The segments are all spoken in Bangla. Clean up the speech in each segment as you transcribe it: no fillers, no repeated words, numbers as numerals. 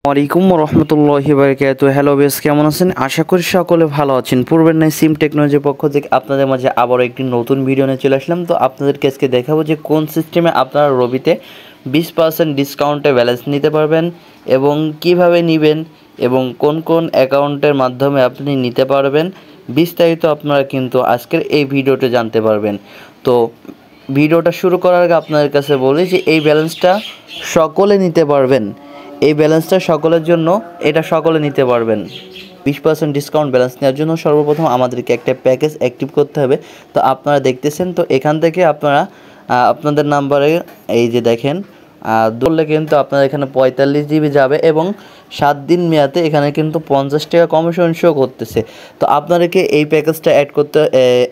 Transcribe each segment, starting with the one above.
ওয়ালাইকুম রহমতুল্লাহি বারাকাতুহু। হ্যালো বেস, কেমন আছেন? আশা করি সকলে ভালো আছেন। পূর্বের ন্যায় সিম টেকনোলজির পক্ষ থেকে আপনাদের মাঝে আবারও একটি নতুন ভিডিও নিয়ে চলে আসলাম। তো আপনাদেরকে আজকে দেখাবো যে কোন সিস্টেমে আপনারা রবিতে 20% ডিসকাউন্টে ব্যালেন্স নিতে পারবেন এবং কিভাবে নেবেন এবং কোন কোন অ্যাকাউন্টের মাধ্যমে আপনি নিতে পারবেন, বিস্তারিত আপনারা কিন্তু আজকের এই ভিডিওতে জানতে পারবেন। তো ভিডিওটা শুরু করার আগে আপনাদের কাছে বলি যে এই ব্যালেন্সটা সকলে নিতে পারবেন। এই ব্যালেন্সটা সকলের জন্য, এটা সকলে নিতে পারবেন। 20% ডিসকাউন্ট ব্যালেন্স নেওয়ার জন্য সর্বপ্রথম আমাদেরকে একটা প্যাকেজ অ্যাক্টিভ করতে হবে। তো আপনারা দেখতেছেন, তো এখান থেকে আপনারা আপনাদের নাম্বারে এই যে দেখেন ধরলে কিন্তু আপনার এখানে 45 জিবি যাবে এবং 7 দিন মেয়াদে এখানে কিন্তু 50 টাকা কমিশন শো করতেছে। তো আপনাদেরকে এই প্যাকেজটা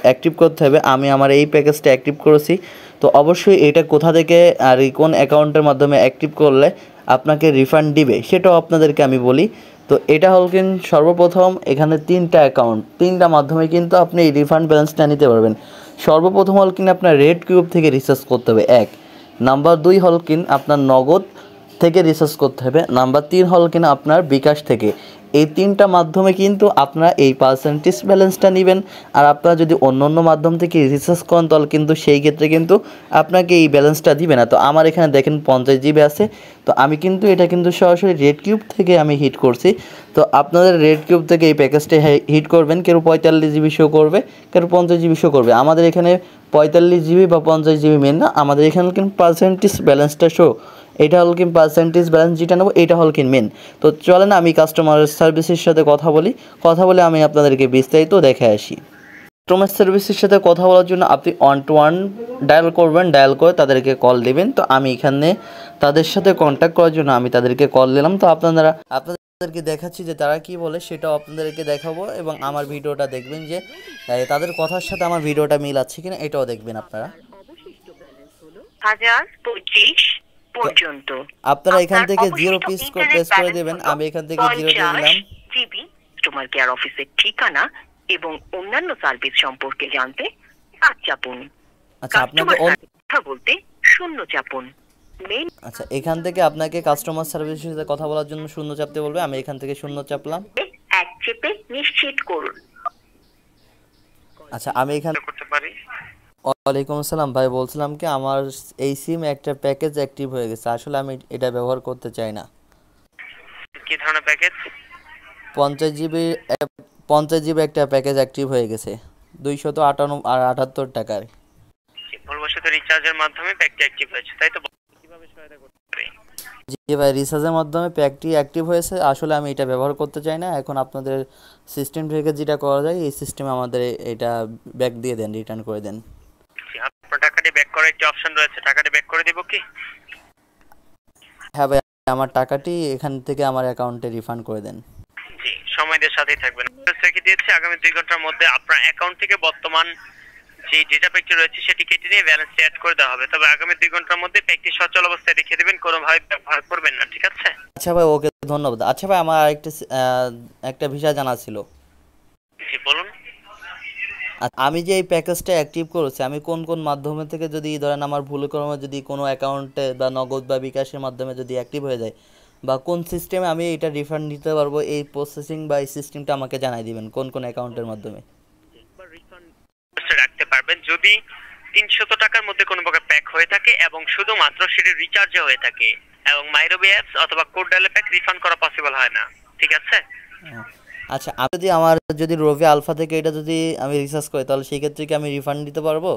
অ্যাক্টিভ করতে হবে। আমি আমার এই প্যাকেজটা অ্যাক্টিভ করেছি। তো অবশ্যই এটা কোথা থেকে আর কোন অ্যাকাউন্টের মাধ্যমে অ্যাক্টিভ করলে আপনাকে রিফান্ড দিবে সেটাও আপনাদেরকে আমি বলি। তো এটা হল কিন্তু সর্বপ্রথম এখানে 3টা অ্যাকাউন্ট, 3টা মাধ্যমে কিন্তু আপনি এই রিফান্ড ব্যালেন্সটা নিতে পারবেন। সর্বপ্রথম হল কিন্তু আপনার রেড কিউব থেকে রিচার্জ করতে হবে, 1 নাম্বার 2 হল কিন আপনার নগদ থেকে রিচার্জ করতে হবে, নাম্বার 3 হল কিনা আপনার বিকাশ থেকে। এই 3টা মাধ্যমে কিন্তু আপনারা এই পার্সেন্টেজ ব্যালেন্সটা নেবেন। আর আপনারা যদি অন্য অন্য মাধ্যম থেকে রিচার্জ করেন তাহলে কিন্তু সেই ক্ষেত্রে কিন্তু আপনাকে এই ব্যালেন্সটা দিবে না। তো আমার এখানে দেখেন 50 জিবি আছে। তো আমি কিন্তু এটা কিন্তু সরাসরি রেড কিউব থেকে আমি হিট করছি। তো আপনাদের রেড কিউব থেকে এই প্যাকেজটা হিট করবেন। কেউ 45 জিবি শো করবে, কেউ 50 জিবি শো করবে। আমাদের এখানে 45 জিবি বা 50 জিবি মেন না, আমাদের এখানে কিন্তু পার্সেন্টেজ ব্যালেন্সটা শো, এটা হল কিন্তু পার্সেন্টেজ ব্যালেন্স যেটা নেবো এটা হল কিন্তু মেন। তো চলেন আমি কাস্টমার সার্ভিসের সাথে কথা বলে আমি আপনাদেরকে বিস্তারিত দেখে আসি। কাস্টমার সার্ভিসের সাথে কথা বলার জন্য আপনি 121 ডায়াল করবেন, ডায়াল করে তাদেরকে কল দেবেন। তো আমি এখানে তাদের সাথে কন্ট্যাক্ট করার জন্য আমি তাদেরকে কল দিলাম। তো আপনাদেরকে দেখাচ্ছি যে তারা কি বলে সেটাও আপনাদেরকে দেখাবো এবং আমার ভিডিওটা দেখবেন যে তাদের কথার সাথে আমার ভিডিওটা মিল আছে কিনা এটাও দেখবেন আপনারা। 1025 পর্যন্ত আপনারা এখান থেকে 0 পিস প্রেস করে দেবেন। আমি এখান থেকে 0 দিয়ে দিলাম। জিবি কাস্টমার কেয়ার অফিসের ঠিকানা এবং অন্যান্য সার্ভিস সম্পর্কে জানতে 5 চাপুন। আচ্ছা, আপনাকে কথা বলতে 0 চাপুন। আচ্ছা, এখান থেকে আপনাকে কাস্টমার সার্ভিসের সাথে কথা বলার জন্য 0 চাপতে বলবে। আমি এখান থেকে 0 চাপলাম। এক চেপে নিশ্চিত করুন। আচ্ছা, আমি এখানে করতে পারি। ওয়ালাইকুম আসসালাম ভাই, বলছিলাম কি আমার এই সিম একটা প্যাকেজ অ্যাক্টিভ হয়ে গেছে, আসলে আমি এটা ব্যবহার করতে চাই না। কি ধরনের প্যাকেজ? 50 জিবি একটা প্যাকেজ অ্যাক্টিভ হয়ে গেছে 278 টাকার। ভুলবশত রিচার্জের মাধ্যমে প্যাকটি অ্যাক্টিভ হয়েছে, তাই তো? কিভাবে সহায়তা করতে পারি? জি ভাই, রিচার্জের মাধ্যমে প্যাকটি অ্যাক্টিভ হয়েছে, আসলে আমি এটা ব্যবহার করতে চাই না। এখন আপনাদের সিস্টেম থেকে যেটা করা যায় এই সিস্টেমে আমাদের এটা ব্যাক দিয়ে দেন, রিটার্ন করে দেন। আপনার টাকাটি ব্যাক করার একটি অপশন রয়েছে, টাকাটি ব্যাক করে দেব কি? হ্যাঁ ভাই, আমার টাকাটি এখান থেকে আমার অ্যাকাউন্টে রিফান্ড করে দেন। জি, সময়দের সাথেই থাকবেন। রেখে দিয়েছি, আগামী 2 ঘন্টার মধ্যে আপনার অ্যাকাউন্ট থেকে বর্তমান যে ডেটা প্যাকটি রয়েছে সেটি কেটে নিয়ে ব্যালেন্সটি অ্যাড করে দেওয়া হবে। তবে আগামী 2 ঘন্টার মধ্যে প্যাকটি সচল অবস্থায় রেখে দেবেন, কোনোভাবে ব্যবহার করবেন না, ঠিক আছে? আচ্ছা ভাই, ওকে, ধন্যবাদ। আচ্ছা ভাই, আমার একটা বিষয় জানা ছিল। জি বলুন। আমি যে এই প্যাকেজটা অ্যাক্টিভ করেছি, আমি কোন কোন মাধ্যমে থেকে যদি ধরেন আমার ভুলক্রমে যদি কোনো অ্যাকাউন্টে বা নগদ বা বিকাশের মাধ্যমে যদি অ্যাক্টিভ হয়ে যায় বা কোন সিস্টেমে আমি এটা রিফান্ড নিতে পারবো, এই প্রসেসিং বা এই সিস্টেমটা আমাকে জানাই দিবেন কোন কোন অ্যাকাউন্টের মাধ্যমে রাখতে পারবেন যদি 300 টাকার মধ্যে কোনো প্রকার প্যাক হয়ে থাকে এবং শুধুমাত্র সেটি রিচার্জে হয়ে থাকে এবং মাইরোবি অ্যাপস অথবা কোড ডায়াল প্যাক রিফান্ড করা পসিবল হয় না, ঠিক আছে? আচ্ছা, আমার যদি রবি আলফা থেকে এটা যদি আমি রিচার্জ করি তাহলে সেই ক্ষেত্রে কি আমি রিফান্ড দিতে পারবো?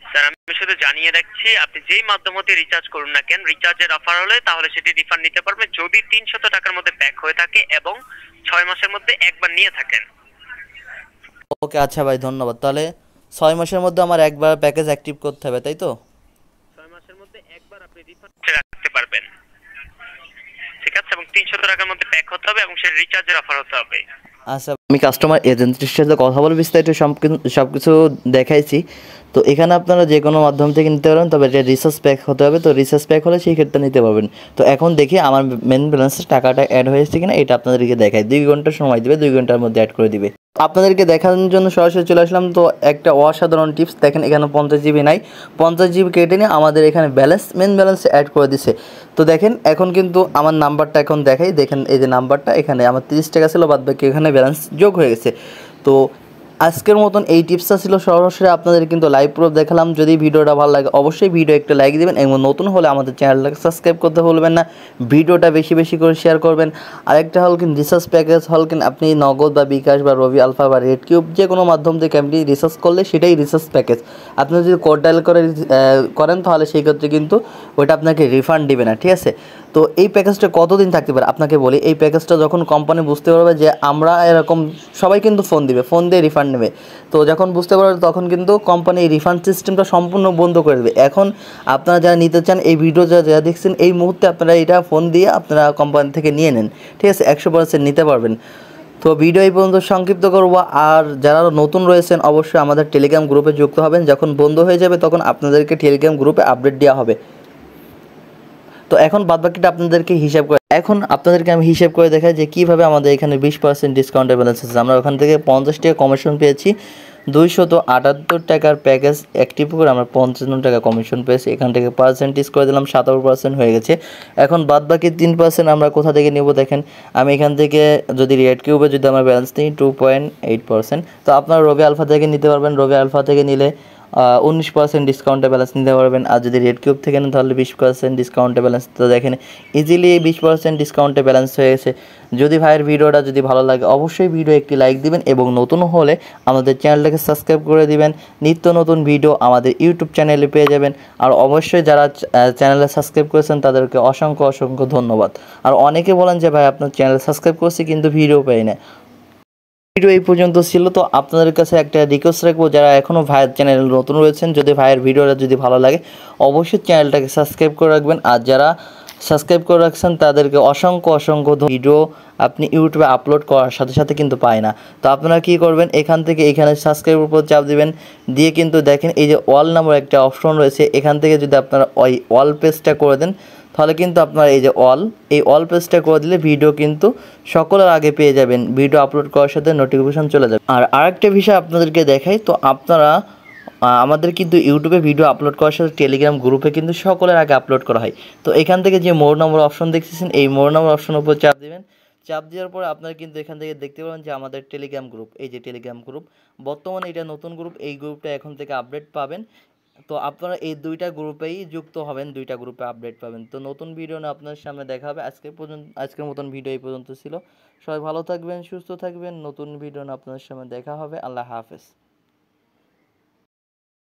স্যার, আমি শুধু জানিয়ে রাখছি, আপনি যেই মাধ্যমে রিচার্জ করুন না কেন, রিচার্জের অফার হলে তাহলে সেটি রিফান্ড নিতে পারবেন যদি 300 টাকার মধ্যে প্যাক হয়ে থাকে এবং 6 মাসের মধ্যে একবার নিয়ে থাকেন। ওকে, আচ্ছা ভাই, ধন্যবাদ। তাহলে 6 মাসের মধ্যে আমার একবার প্যাকেজ অ্যাক্টিভ করতে হবে, তাই তো? 6 মাসের মধ্যে একবার আপনি রিফান্ড রাখতে পারবেন, ঠিক আছে? এবং 300 টাকার মধ্যে প্যাক হতে হবে এবং সেটা রিচার্জের অফার হতে হবে। আচ্ছা, আমি কাস্টমার এজেন্টের সাথে কথা বলে বিস্তারিত সবকিছু দেখাইছি। তো এখানে আপনারা যে কোনো মাধ্যম থেকে নিতে পারবেন, তবে এটা রিচার্জ প্যাক হতে হবে। তো রিচার্জ প্যাক হলে সেই ক্ষেত্রে নিতে পারবেন। তো এখন দেখি আমার মেন ব্যালেন্সের টাকাটা অ্যাড হয়েছে কিনা, এটা আপনাদেরকে দেখায়। 2 ঘন্টা সময় দিবে, 2 ঘন্টার মধ্যে অ্যাড করে দিবে। আপনাদেরকে দেখানোর জন্য সরাসরি চলে আসলাম। তো একটা অসাধারণ টিপস দেখেন, এখানে 50 জিবি নাই, 50 জিবি কেটে নিয়ে আমাদের এখানে মেন ব্যালেন্স অ্যাড করে দিছে। তো দেখেন এখন কিন্তু আমার নাম্বারটা এখন দেখাই, দেখেন এই যে নাম্বারটা, এখানে আমার 30 টাকা ছিল, বাদ বাকি এখানে ব্যালেন্স যোগ হয়ে গেছে। তো আজকের মতন এই টিপসটা ছিল সরাসরি আপনাদের কিন্তু লাইভ প্রুফ দেখালাম। যদি ভিডিওটা ভালো লাগে অবশ্যই ভিডিও একটা লাইক দিবেন, এবং নতুন হলে আমাদের চ্যানেলটাকে সাবস্ক্রাইব করতে ভুলবেন না। ভিডিওটা বেশি বেশি করে শেয়ার করবেন। আরেকটা হল কিন্তু রিসার্চ প্যাকেজ হল কিন্তু আপনি নগদ বা বিকাশ বা রবি আলফা বা রেড কিউব যে কোনো মাধ্যম থেকে আপনি রিসার্চ করলে সেটাই রিসার্চ প্যাকেজ। আপনি যদি কোড ডায়াল করেন তাহলে সেই ক্ষেত্রে কিন্তু ওইটা আপনাকে রিফান্ড দিবে না, ঠিক আছে। তো এই প্যাকেজটা কতদিন থাকতে পারে আপনাকে বলি। এই প্যাকেজটা যখন কোম্পানি বুঝতে পারবে যে আমরা এরকম, সবাই কিন্তু ফোন দিয়ে রিফান্ড নেবে। তো যখন বুঝতে পারবে তখন কিন্তু কোম্পানি এই রিফান্ড সিস্টেমটা সম্পূর্ণ বন্ধ করে দেবে। এখন আপনারা যারা নিতে চান, এই ভিডিও যারা দেখছেন এই মুহূর্তে আপনারা এটা ফোন দিয়ে আপনারা কোম্পানি থেকে নিয়ে নেন, ঠিক আছে, 100% নিতে পারবেন। তো ভিডিও এই পর্যন্ত সংক্ষিপ্ত করব। আর যারা নতুন রয়েছেন অবশ্যই আমাদের টেলিগ্রাম গ্রুপে যুক্ত হবেন। যখন বন্ধ হয়ে যাবে তখন আপনাদেরকে টেলিগ্রাম গ্রুপে আপডেট দেওয়া হবে। তো এখন বাদবাকিটা আপনাদেরকে আমি হিসাব করে দেখাই যে কীভাবে আমাদের এখানে 20% ডিসকাউন্টের ব্যালেন্স আছে। আমরা ওখান থেকে 50 টাকা কমিশন পেয়েছি, 278 টাকার প্যাকেজ অ্যাক্টিভ করে আমরা 55 টাকা কমিশন পেয়েছি। এখান থেকে পার্সেন্টেজ করে দিলাম, 17% হয়ে গেছে। এখন বাদবাকি 3% আমরা কোথা থেকে নেব দেখেন। আমি এখান থেকে যদি রেড কিউবে যদি আমার ব্যালেন্স নিই 2.8%, তো আপনারা রবি আলফা থেকে নিতে পারবেন। রবি আলফা থেকে নিলে 19% ডিসকাউন্টে ব্যালেন্স নিতে পারবেন। আর যদি রেড কিউব থেকে নেন তাহলে 20% ডিসকাউন্টে ব্যালেন্স। তো দেখেন ইজিলি 20% ডিসকাউন্টে ব্যালেন্স হয়ে গেছে। যদি ভাইয়ের ভিডিওটা যদি ভালো লাগে অবশ্যই ভিডিও একটি লাইক দিবেন, এবং নতুন হলে আমাদের চ্যানেলটাকে সাবস্ক্রাইব করে দিবেন। নিত্য নতুন ভিডিও আমাদের ইউটিউব চ্যানেলে পেয়ে যাবেন। আর অবশ্যই যারা চ্যানেলে সাবস্ক্রাইব করেছেন তাদেরকে অসংখ্য অসংখ্য ধন্যবাদ। আর অনেকে বলেন যে ভাই আপনার চ্যানেল সাবস্ক্রাইব করছি কিন্তু ভিডিও পাই না। ভিডিও এই পর্যন্ত ছিল। তো আপনাদের কাছে একটা রিকোয়েস্ট রাখবো, যারা এখনও ভাইয়ের চ্যানেল নতুন রয়েছেন, যদি ভাইয়ের ভিডিওটা যদি ভালো লাগে অবশ্যই চ্যানেলটাকে সাবস্ক্রাইব করে রাখবেন। আর যারা সাবস্ক্রাইব করে রাখছেন তাদেরকে অসংখ্য অসংখ্য ভিডিও আপনি ইউটিউবে আপলোড করার সাথে সাথে কিন্তু পায় না। তো আপনারা কী করবেন, এখান থেকে এইখানে সাবস্ক্রাইবের উপর চাপ দিবেন, দিয়ে কিন্তু দেখেন এই যে অল নাম্বার একটা অপশন রয়েছে, এখান থেকে যদি আপনারা ওই অল পেজটা করে দেন তাহলে কিন্তু আপনার এই যে এই অল পেজটা করে দিলে ভিডিও কিন্তু সকলের আগে পেয়ে যাবেন। ভিডিও আপলোড করার সাথে নোটিফিকেশন চলে যাবে। আর আরেকটা বিষয় আপনাদেরকে দেখাই, তো আপনারা আমাদের কিন্তু ইউটিউবে ভিডিও আপলোড করার সাথে টেলিগ্রাম গ্রুপে কিন্তু সকলের আগে আপলোড করা হয়। তো এখান থেকে যে মোর নম্বর অপশন দেখতেছেন, এই মোর নম্বর অপশনের উপর চাপ দেবেন। চাপ দেওয়ার পরে আপনারা কিন্তু এখান থেকে দেখতে পাবেন যে আমাদের টেলিগ্রাম গ্রুপ, এই যে টেলিগ্রাম গ্রুপ, বর্তমানে এটা নতুন গ্রুপ, এই গ্রুপটা এখন থেকে আপডেট পাবেন। তো আপনারা এই দুইটা গ্রুপেই যুক্ত হবেন, দুইটা গ্রুপে আপডেট পাবেন। তো নতুন ভিডিও নিয়ে আপনার সামনে দেখা হবে। আজকের মতন ভিডিও এই পর্যন্ত ছিল। সবাই ভালো থাকবেন, সুস্থ থাকবেন। নতুন ভিডিও নিয়ে আপনার সামনে দেখা হবে। আল্লাহ হাফেজ।